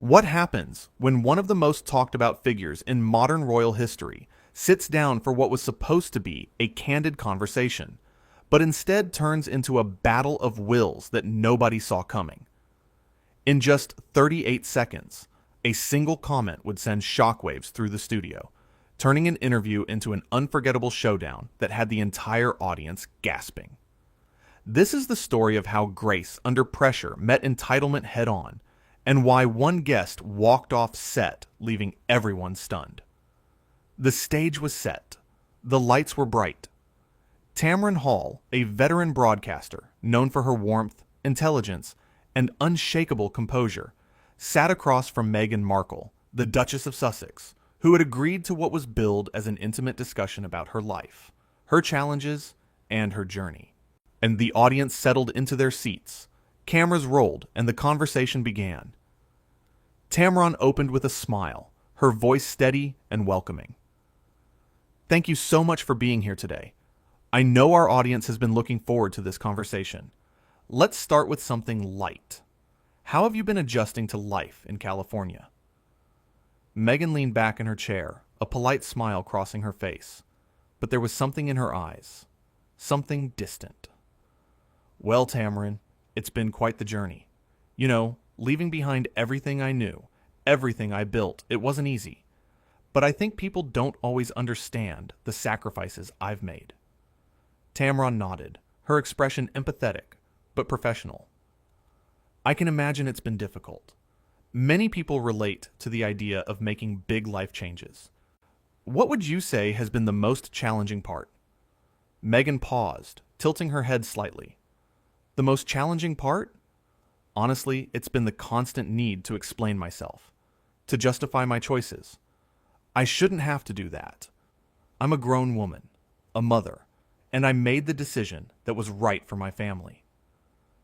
What happens when one of the most talked about figures in modern royal history sits down for what was supposed to be a candid conversation, but instead turns into a battle of wills that nobody saw coming? In just 38 seconds, a single comment would send shockwaves through the studio, turning an interview into an unforgettable showdown that had the entire audience gasping. This is the story of how Grace, under pressure, met entitlement head-on, and why one guest walked off set, leaving everyone stunned. The stage was set. The lights were bright. Tamron Hall, a veteran broadcaster known for her warmth, intelligence, and unshakable composure, sat across from Meghan Markle, the Duchess of Sussex, who had agreed to what was billed as an intimate discussion about her life, her challenges, and her journey. And the audience settled into their seats. Cameras rolled, and the conversation began. Tamron opened with a smile, her voice steady and welcoming. "Thank you so much for being here today. I know our audience has been looking forward to this conversation. Let's start with something light. How have you been adjusting to life in California?" Meghan leaned back in her chair, a polite smile crossing her face, but there was something in her eyes, something distant. "Well, Tamron, it's been quite the journey. You know, leaving behind everything I knew, everything I built, it wasn't easy. But I think people don't always understand the sacrifices I've made." Tamron nodded, her expression empathetic, but professional. "I can imagine it's been difficult. Many people relate to the idea of making big life changes. What would you say has been the most challenging part?" Meghan paused, tilting her head slightly. "The most challenging part? Honestly, it's been the constant need to explain myself, to justify my choices. I shouldn't have to do that. I'm a grown woman, a mother, and I made the decision that was right for my family.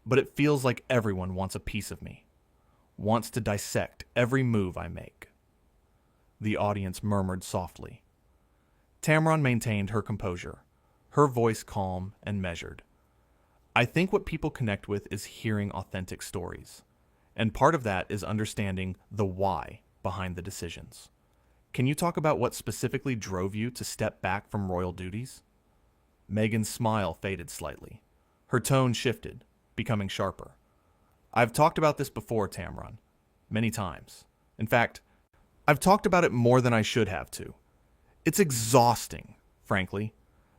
But it feels like everyone wants a piece of me, wants to dissect every move I make." The audience murmured softly. Tamron maintained her composure, her voice calm and measured. "I think what people connect with is hearing authentic stories, and part of that is understanding the why behind the decisions. Can you talk about what specifically drove you to step back from royal duties?" Meghan's smile faded slightly. Her tone shifted, becoming sharper. "I've talked about this before, Tamron, many times. In fact, I've talked about it more than I should have to. It's exhausting, frankly.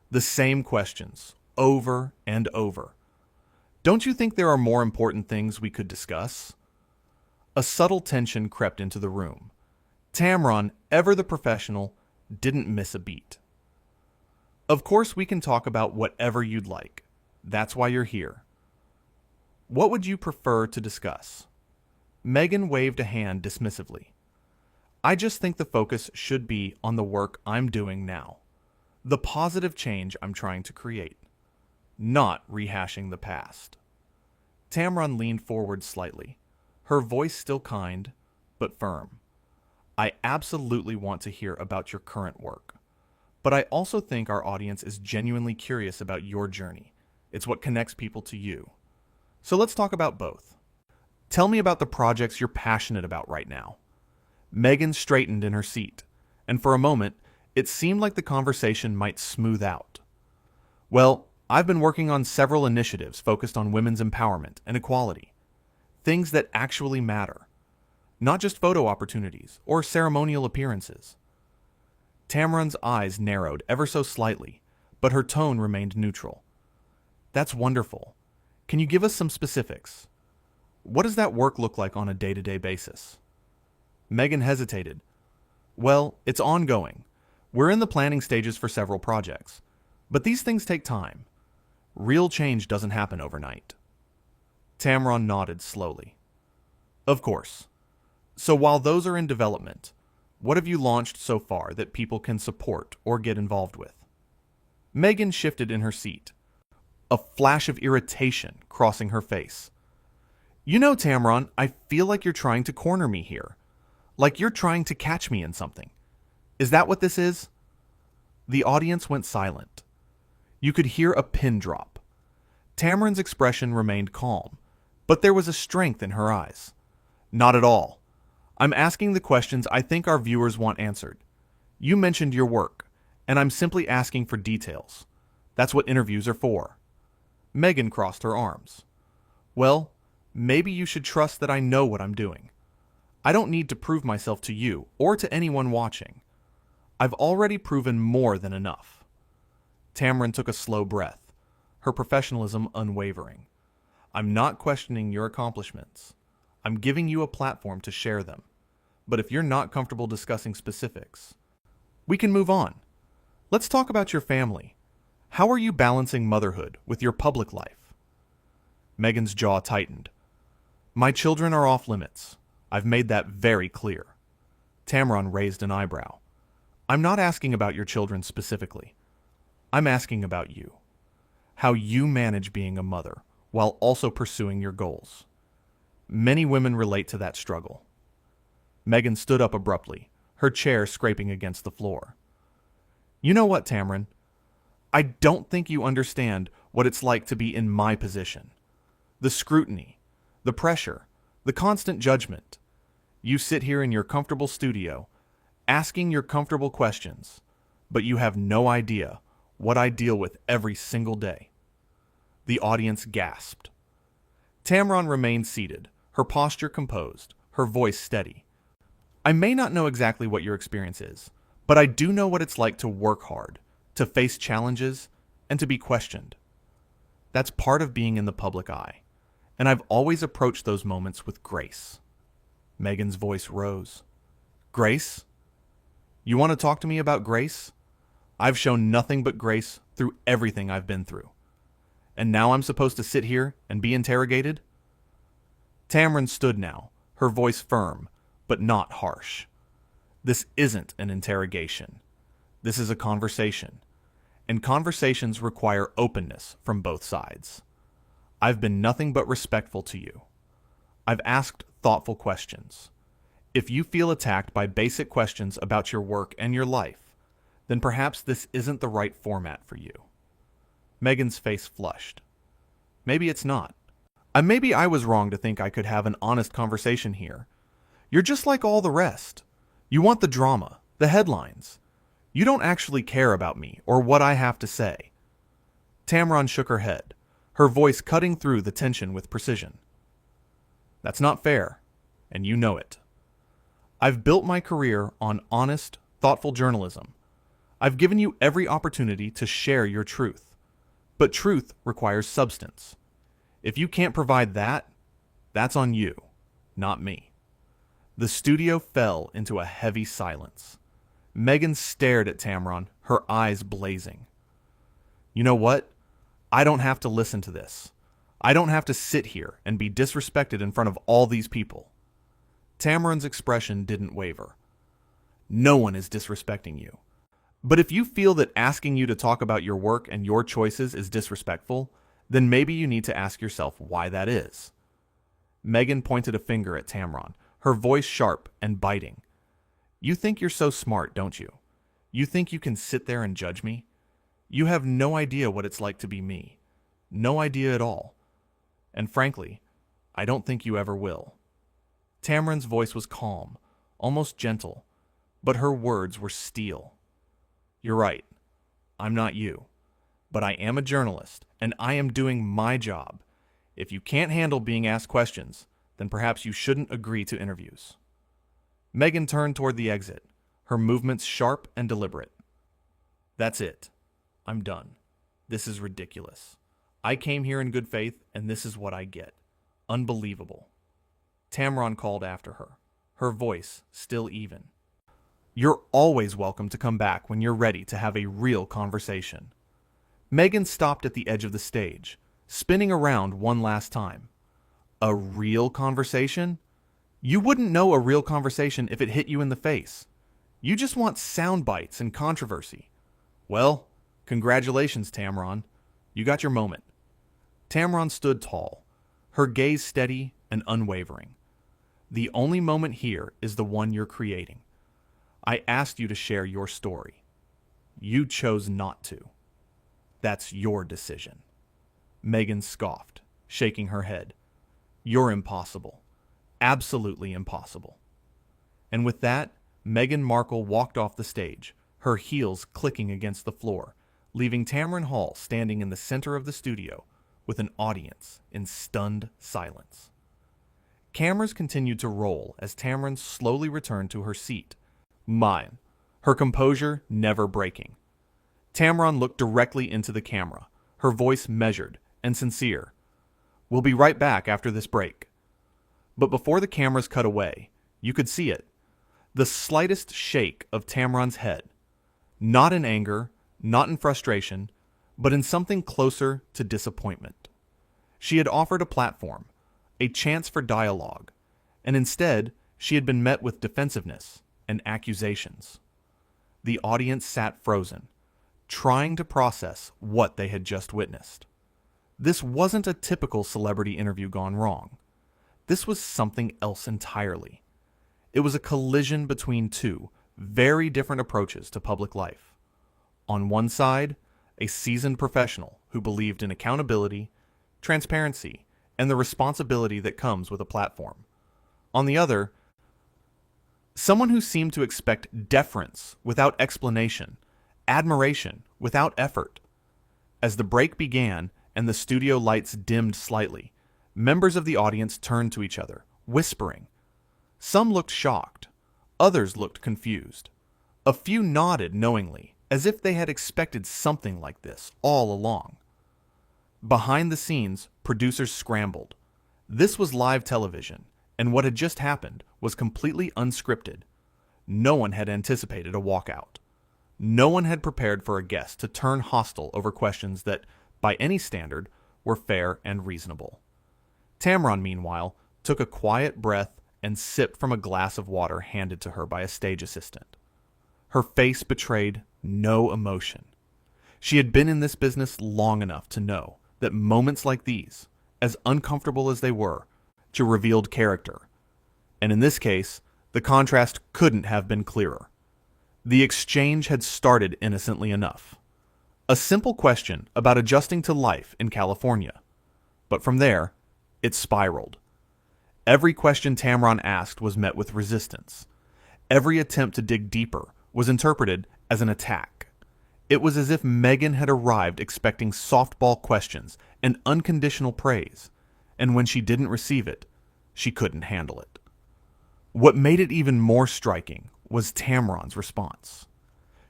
The same questions, over and over. Don't you think there are more important things we could discuss?" A subtle tension crept into the room. Tamron, ever the professional, didn't miss a beat. "Of course we can talk about whatever you'd like. That's why you're here. What would you prefer to discuss?" Meghan waved a hand dismissively. "I just think the focus should be on the work I'm doing now, the positive change I'm trying to create, not rehashing the past." Tamron leaned forward slightly, her voice still kind, but firm. "I absolutely want to hear about your current work, but I also think our audience is genuinely curious about your journey. It's what connects people to you. So let's talk about both. Tell me about the projects you're passionate about right now." Meghan straightened in her seat, and for a moment, it seemed like the conversation might smooth out. "Well, I've been working on several initiatives focused on women's empowerment and equality. Things that actually matter. Not just photo opportunities or ceremonial appearances." Tamron's eyes narrowed ever so slightly, but her tone remained neutral. "That's wonderful. Can you give us some specifics? What does that work look like on a day-to-day basis?" Meghan hesitated. "Well, it's ongoing. We're in the planning stages for several projects. But these things take time. Real change doesn't happen overnight." Tamron nodded slowly. "Of course. So while those are in development, what have you launched so far that people can support or get involved with?" Meghan shifted in her seat, a flash of irritation crossing her face. "You know, Tamron, I feel like you're trying to corner me here. Like you're trying to catch me in something. Is that what this is?" The audience went silent. You could hear a pin drop. Tamron's expression remained calm, but there was a strength in her eyes. "Not at all. I'm asking the questions I think our viewers want answered. You mentioned your work, and I'm simply asking for details. That's what interviews are for. Meghan crossed her arms. Well, maybe you should trust that I know what I'm doing. I don't need to prove myself to you or to anyone watching. I've already proven more than enough. Tamron took a slow breath, her professionalism unwavering. I'm not questioning your accomplishments. I'm giving you a platform to share them. But if you're not comfortable discussing specifics, we can move on. Let's talk about your family. How are you balancing motherhood with your public life? Meghan's jaw tightened. My children are off limits. I've made that very clear. Tamron raised an eyebrow. I'm not asking about your children specifically. I'm asking about you. How you manage being a mother while also pursuing your goals. Many women relate to that struggle. Meghan stood up abruptly, her chair scraping against the floor. You know what, Tamron? I don't think you understand what it's like to be in my position. The scrutiny, the pressure, the constant judgment. You sit here in your comfortable studio, asking your comfortable questions, but you have no idea what I deal with every single day. The audience gasped. Tamron remained seated, her posture composed, her voice steady. I may not know exactly what your experience is, but I do know what it's like to work hard, to face challenges, and to be questioned. That's part of being in the public eye, and I've always approached those moments with grace. Meghan's voice rose. Grace? You want to talk to me about grace? I've shown nothing but grace through everything I've been through. And now I'm supposed to sit here and be interrogated? Tamron stood now, her voice firm, but not harsh. This isn't an interrogation. This is a conversation. And conversations require openness from both sides. I've been nothing but respectful to you. I've asked thoughtful questions. If you feel attacked by basic questions about your work and your life, then perhaps this isn't the right format for you. Meghan's face flushed. Maybe it's not. Maybe I was wrong to think I could have an honest conversation here. You're just like all the rest. You want the drama, the headlines. You don't actually care about me or what I have to say. Tamron shook her head, her voice cutting through the tension with precision. That's not fair, and you know it. I've built my career on honest, thoughtful journalism. I've given you every opportunity to share your truth. But truth requires substance. If you can't provide that, that's on you, not me. The studio fell into a heavy silence. Meghan stared at Tamron, her eyes blazing. You know what? I don't have to listen to this. I don't have to sit here and be disrespected in front of all these people. Tamron's expression didn't waver. No one is disrespecting you. But if you feel that asking you to talk about your work and your choices is disrespectful, then maybe you need to ask yourself why that is. Meghan pointed a finger at Tamron, her voice sharp and biting. You think you're so smart, don't you? You think you can sit there and judge me? You have no idea what it's like to be me. No idea at all. And frankly, I don't think you ever will. Tamron's voice was calm, almost gentle, but her words were steel. You're right. I'm not you. But I am a journalist, and I am doing my job. If you can't handle being asked questions, then perhaps you shouldn't agree to interviews. Meghan turned toward the exit, her movements sharp and deliberate. That's it. I'm done. This is ridiculous. I came here in good faith, and this is what I get. Unbelievable. Tamron called after her, her voice still even. You're always welcome to come back when you're ready to have a real conversation. Meghan stopped at the edge of the stage, spinning around one last time. A real conversation? You wouldn't know a real conversation if it hit you in the face. You just want sound bites and controversy. Well, congratulations, Tamron. You got your moment. Tamron stood tall, her gaze steady and unwavering. The only moment here is the one you're creating. I asked you to share your story. You chose not to. That's your decision. Meghan scoffed, shaking her head. You're impossible. Absolutely impossible. And with that, Meghan Markle walked off the stage, her heels clicking against the floor, leaving Tamron Hall standing in the center of the studio with an audience in stunned silence. Cameras continued to roll as Tamron slowly returned to her seat, mime, her composure never breaking. Tamron looked directly into the camera, her voice measured and sincere. "We'll be right back after this break." But before the cameras cut away, you could see it. The slightest shake of Tamron's head. Not in anger, not in frustration, but in something closer to disappointment. She had offered a platform, a chance for dialogue, and instead she had been met with defensiveness and accusations. The audience sat frozen, trying to process what they had just witnessed. This wasn't a typical celebrity interview gone wrong. This was something else entirely. It was a collision between two very different approaches to public life. On one side, a seasoned professional who believed in accountability, transparency, and the responsibility that comes with a platform. On the other, someone who seemed to expect deference without explanation, admiration without effort. As the break began and the studio lights dimmed slightly, members of the audience turned to each other, whispering. Some looked shocked, others looked confused. A few nodded knowingly, as if they had expected something like this all along. Behind the scenes, producers scrambled. This was live television, and what had just happened was completely unscripted. No one had anticipated a walkout. No one had prepared for a guest to turn hostile over questions that, by any standard, were fair and reasonable. Tamron, meanwhile, took a quiet breath and sipped from a glass of water handed to her by a stage assistant. Her face betrayed no emotion. She had been in this business long enough to know that moments like these, as uncomfortable as they were, revealed character. And in this case, the contrast couldn't have been clearer. The exchange had started innocently enough. A simple question about adjusting to life in California. But from there, it spiraled. Every question Tamron asked was met with resistance. Every attempt to dig deeper was interpreted as an attack. It was as if Meghan had arrived expecting softball questions and unconditional praise, and when she didn't receive it, she couldn't handle it. What made it even more striking was Tamron's response.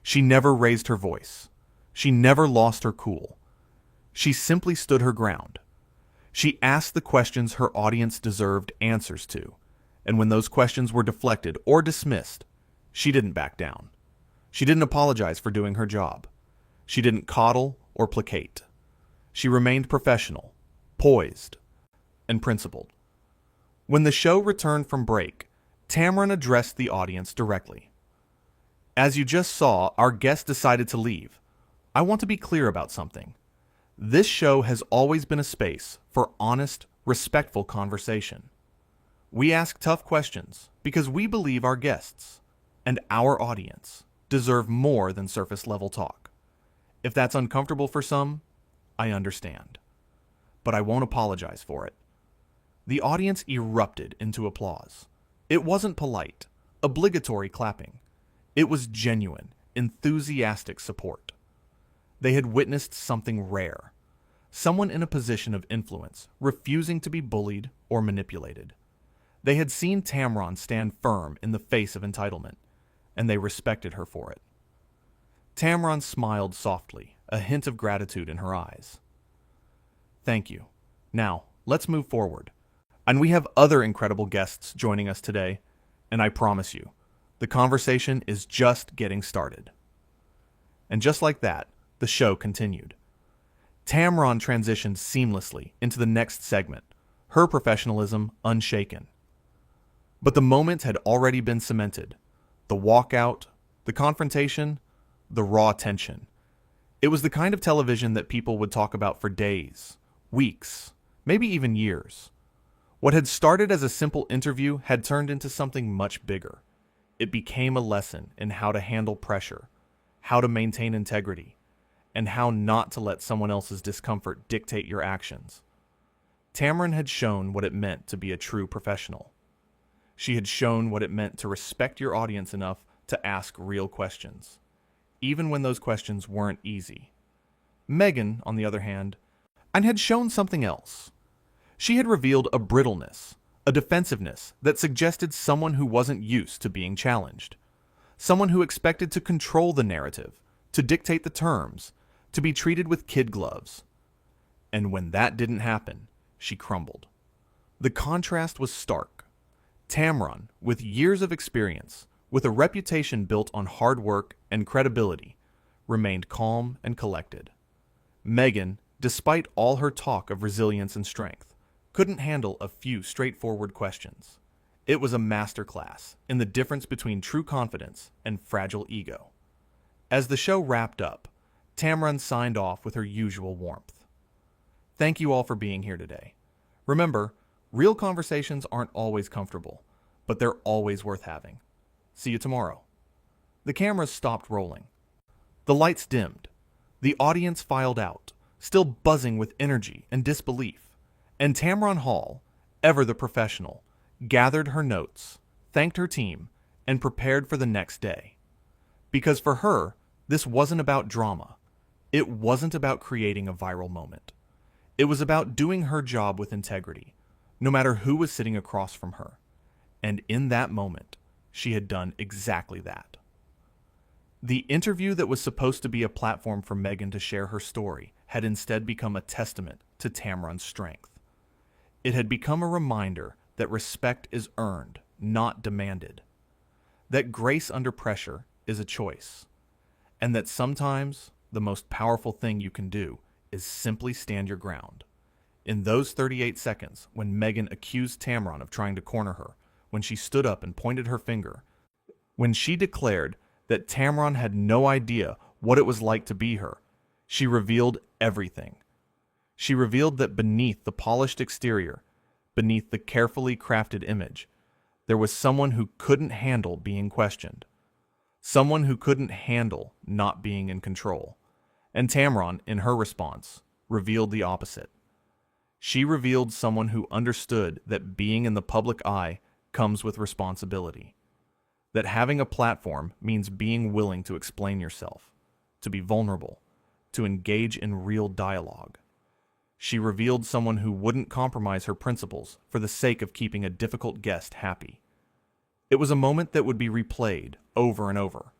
She never raised her voice. She never lost her cool. She simply stood her ground. She asked the questions her audience deserved answers to, and when those questions were deflected or dismissed, she didn't back down. She didn't apologize for doing her job. She didn't coddle or placate. She remained professional, poised, and principled. When the show returned from break, Tamron addressed the audience directly. "As you just saw, our guest decided to leave. I want to be clear about something. This show has always been a space for honest, respectful conversation. We ask tough questions because we believe our guests and our audience deserve more than surface-level talk. If that's uncomfortable for some, I understand. But I won't apologize for it." The audience erupted into applause. It wasn't polite, obligatory clapping. It was genuine, enthusiastic support. They had witnessed something rare. Someone in a position of influence, refusing to be bullied or manipulated. They had seen Tamron stand firm in the face of entitlement, and they respected her for it. Tamron smiled softly, a hint of gratitude in her eyes. "Thank you. Now, let's move forward. And we have other incredible guests joining us today, and I promise you, the conversation is just getting started." And just like that, the show continued. Tamron transitioned seamlessly into the next segment, her professionalism unshaken. But the moment had already been cemented. The walkout, the confrontation, the raw tension. It was the kind of television that people would talk about for days, weeks, maybe even years. What had started as a simple interview had turned into something much bigger. It became a lesson in how to handle pressure, how to maintain integrity, and how not to let someone else's discomfort dictate your actions. Tamron had shown what it meant to be a true professional. She had shown what it meant to respect your audience enough to ask real questions, even when those questions weren't easy. Meghan, on the other hand, had shown something else. She had revealed a brittleness, a defensiveness that suggested someone who wasn't used to being challenged, someone who expected to control the narrative, to dictate the terms, to be treated with kid gloves. And when that didn't happen, she crumbled. The contrast was stark. Tamron, with years of experience, with a reputation built on hard work and credibility, remained calm and collected. Meghan, despite all her talk of resilience and strength, couldn't handle a few straightforward questions. It was a masterclass in the difference between true confidence and fragile ego. As the show wrapped up, Tamron signed off with her usual warmth. Thank you all for being here today. Remember, real conversations aren't always comfortable, but they're always worth having. See you tomorrow. The cameras stopped rolling. The lights dimmed. The audience filed out, still buzzing with energy and disbelief. And Tamron Hall, ever the professional, gathered her notes, thanked her team, and prepared for the next day. Because for her, this wasn't about drama. It wasn't about creating a viral moment. It was about doing her job with integrity, no matter who was sitting across from her. And in that moment, she had done exactly that. The interview that was supposed to be a platform for Meghan to share her story had instead become a testament to Tamron's strength. It had become a reminder that respect is earned, not demanded. That grace under pressure is a choice. And that sometimes the most powerful thing you can do is simply stand your ground. In those 38 seconds, when Meghan accused Tamron of trying to corner her, when she stood up and pointed her finger, when she declared that Tamron had no idea what it was like to be her, she revealed everything. She revealed that beneath the polished exterior, beneath the carefully crafted image, there was someone who couldn't handle being questioned. Someone who couldn't handle not being in control. And Tamron, in her response, revealed the opposite. She revealed someone who understood that being in the public eye comes with responsibility. That having a platform means being willing to explain yourself, to be vulnerable, to engage in real dialogue. She revealed someone who wouldn't compromise her principles for the sake of keeping a difficult guest happy. It was a moment that would be replayed over and over,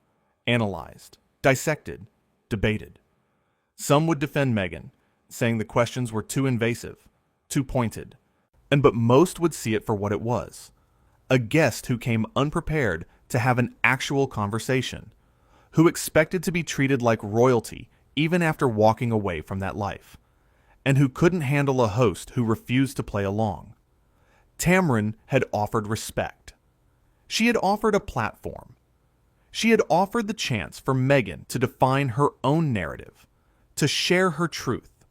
analyzed, dissected, debated. Some would defend Meghan, saying the questions were too invasive, too pointed, but most would see it for what it was. A guest who came unprepared to have an actual conversation, who expected to be treated like royalty even after walking away from that life, and who couldn't handle a host who refused to play along. Tamron had offered respect. She had offered a platform. She had offered the chance for Meghan to define her own narrative, to share her truth,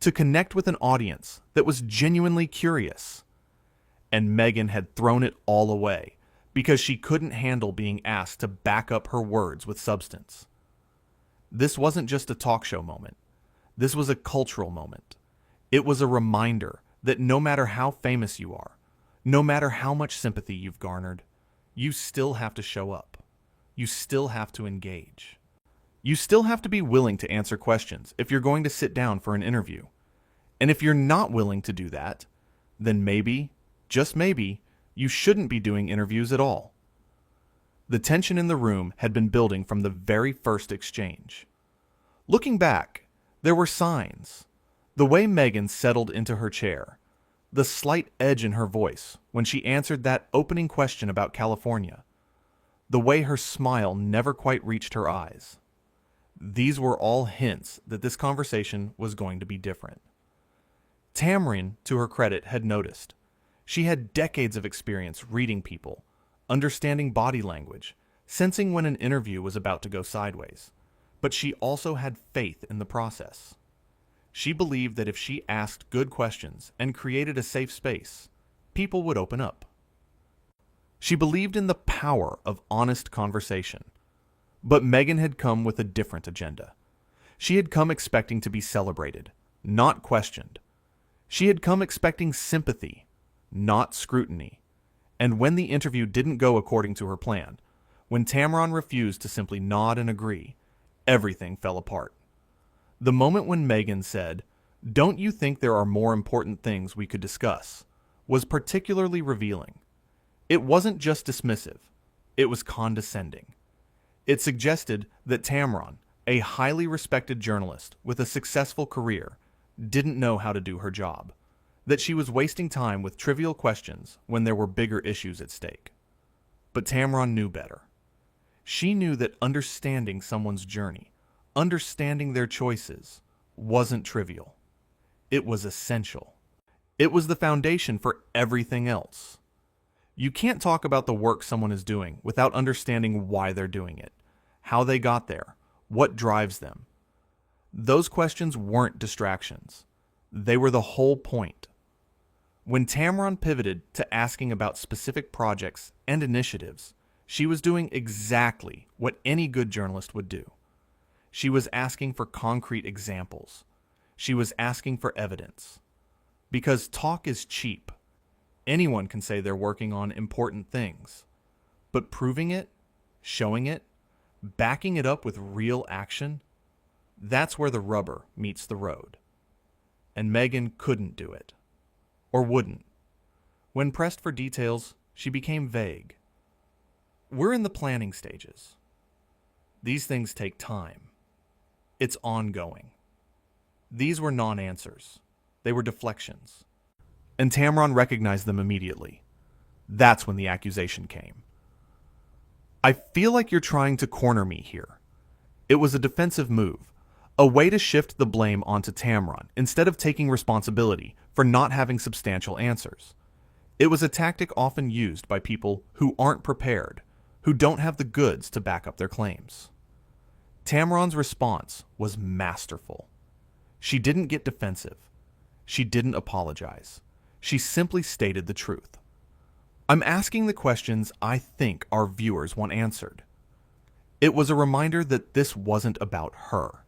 to connect with an audience that was genuinely curious. And Meghan had thrown it all away because she couldn't handle being asked to back up her words with substance. This wasn't just a talk show moment. This was a cultural moment. It was a reminder that no matter how famous you are, no matter how much sympathy you've garnered, you still have to show up. You still have to engage. You still have to be willing to answer questions if you're going to sit down for an interview. And if you're not willing to do that, then maybe, just maybe, you shouldn't be doing interviews at all. The tension in the room had been building from the very first exchange. Looking back, there were signs. The way Meghan settled into her chair, the slight edge in her voice when she answered that opening question about California, the way her smile never quite reached her eyes. These were all hints that this conversation was going to be different. Tamron, to her credit, had noticed. She had decades of experience reading people, understanding body language, sensing when an interview was about to go sideways. But she also had faith in the process. She believed that if she asked good questions and created a safe space, people would open up. She believed in the power of honest conversation. But Meghan had come with a different agenda. She had come expecting to be celebrated, not questioned. She had come expecting sympathy, not scrutiny. And when the interview didn't go according to her plan, when Tamron refused to simply nod and agree, everything fell apart. The moment when Meghan said, "Don't you think there are more important things we could discuss?" was particularly revealing. It wasn't just dismissive, it was condescending. It suggested that Tamron, a highly respected journalist with a successful career, didn't know how to do her job, that she was wasting time with trivial questions when there were bigger issues at stake. But Tamron knew better. She knew that understanding someone's journey, understanding their choices, wasn't trivial. It was essential. It was the foundation for everything else. You can't talk about the work someone is doing without understanding why they're doing it, how they got there, what drives them. Those questions weren't distractions. They were the whole point. When Tamron pivoted to asking about specific projects and initiatives, she was doing exactly what any good journalist would do. She was asking for concrete examples. She was asking for evidence. Because talk is cheap. Anyone can say they're working on important things. But proving it, showing it, backing it up with real action, that's where the rubber meets the road. And Meghan couldn't do it. Or wouldn't. When pressed for details, she became vague. We're in the planning stages. These things take time. It's ongoing. These were non-answers. They were deflections. And Tamron recognized them immediately. That's when the accusation came. "I feel like you're trying to corner me here." It was a defensive move, a way to shift the blame onto Tamron instead of taking responsibility for not having substantial answers. It was a tactic often used by people who aren't prepared, who don't have the goods to back up their claims. Tamron's response was masterful. She didn't get defensive. She didn't apologize. She simply stated the truth. "I'm asking the questions I think our viewers want answered." It was a reminder that this wasn't about her.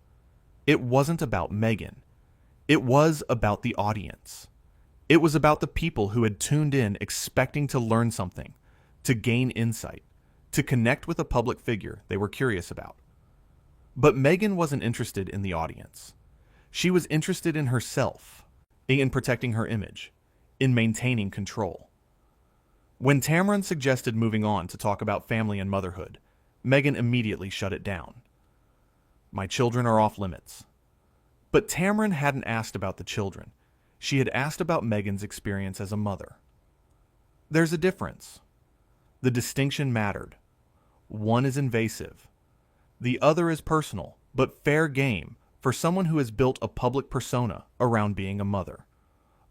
It wasn't about Meghan. It was about the audience. It was about the people who had tuned in expecting to learn something, to gain insight, to connect with a public figure they were curious about. But Meghan wasn't interested in the audience. She was interested in herself, in protecting her image, in maintaining control. When Tamron suggested moving on to talk about family and motherhood, Meghan immediately shut it down. "My children are off limits." But Tamron hadn't asked about the children. She had asked about Meghan's experience as a mother. There's a difference. The distinction mattered. One is invasive. The other is personal, but fair game for someone who has built a public persona around being a mother,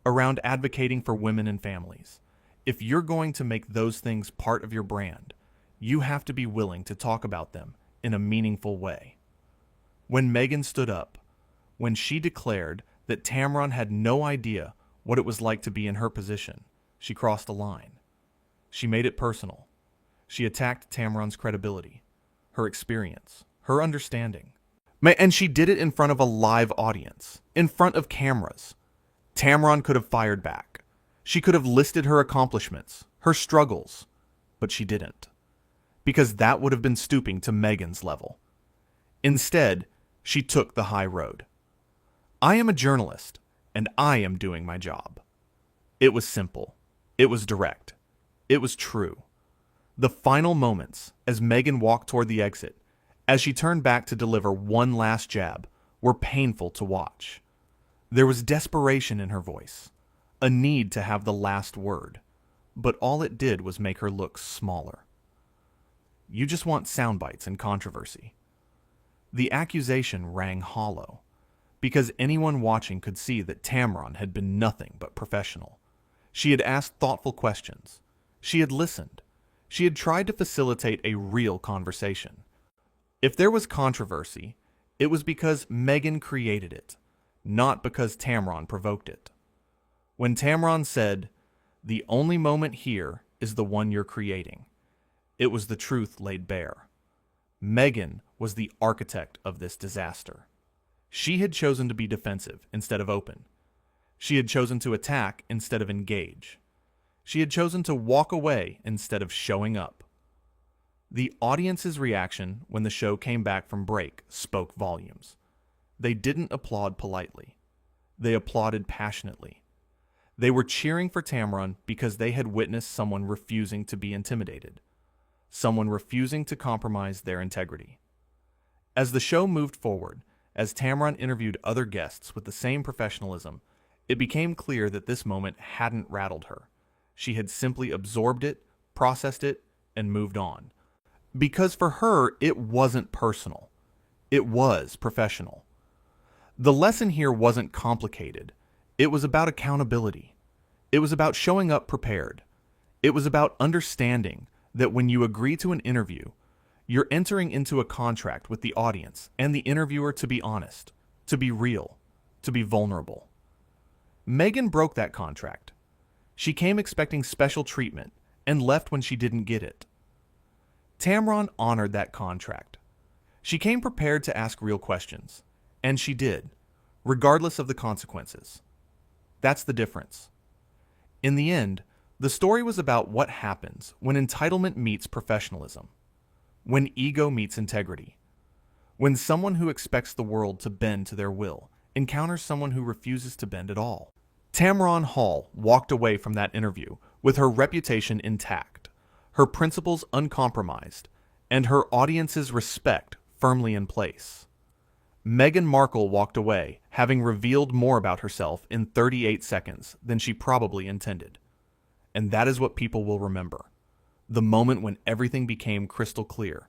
around advocating for women and families. If you're going to make those things part of your brand, you have to be willing to talk about them in a meaningful way. When Meghan stood up, when she declared that Tamron had no idea what it was like to be in her position, she crossed a line. She made it personal. She attacked Tamron's credibility, her experience, her understanding. And she did it in front of a live audience, in front of cameras. Tamron could have fired back. She could have listed her accomplishments, her struggles, but she didn't. Because that would have been stooping to Meghan's level. Instead, she took the high road. "I am a journalist, and I am doing my job." It was simple. It was direct. It was true. The final moments, as Meghan walked toward the exit, as she turned back to deliver one last jab, were painful to watch. There was desperation in her voice, a need to have the last word, but all it did was make her look smaller. You just want sound bites and controversy. The accusation rang hollow, because anyone watching could see that Tamron had been nothing but professional. She had asked thoughtful questions. She had listened. She had tried to facilitate a real conversation. If there was controversy, it was because Meghan created it, not because Tamron provoked it. When Tamron said, "The only moment here is the one you're creating," it was the truth laid bare. Meghan was the architect of this disaster. She had chosen to be defensive instead of open. She had chosen to attack instead of engage. She had chosen to walk away instead of showing up. The audience's reaction when the show came back from break spoke volumes. They didn't applaud politely. They applauded passionately. They were cheering for Tamron because they had witnessed someone refusing to be intimidated, someone refusing to compromise their integrity. As the show moved forward, as Tamron interviewed other guests with the same professionalism, it became clear that this moment hadn't rattled her. She had simply absorbed it, processed it, and moved on. Because for her, it wasn't personal. It was professional. The lesson here wasn't complicated. It was about accountability. It was about showing up prepared. It was about understanding that when you agree to an interview, you're entering into a contract with the audience and the interviewer to be honest, to be real, to be vulnerable. Meghan broke that contract. She came expecting special treatment and left when she didn't get it. Tamron honored that contract. She came prepared to ask real questions, and she did, regardless of the consequences. That's the difference. In the end, the story was about what happens when entitlement meets professionalism, when ego meets integrity, when someone who expects the world to bend to their will encounters someone who refuses to bend at all. Tamron Hall walked away from that interview with her reputation intact, her principles uncompromised, and her audience's respect firmly in place. Meghan Markle walked away, having revealed more about herself in 38 seconds than she probably intended. And that is what people will remember. The moment when everything became crystal clear,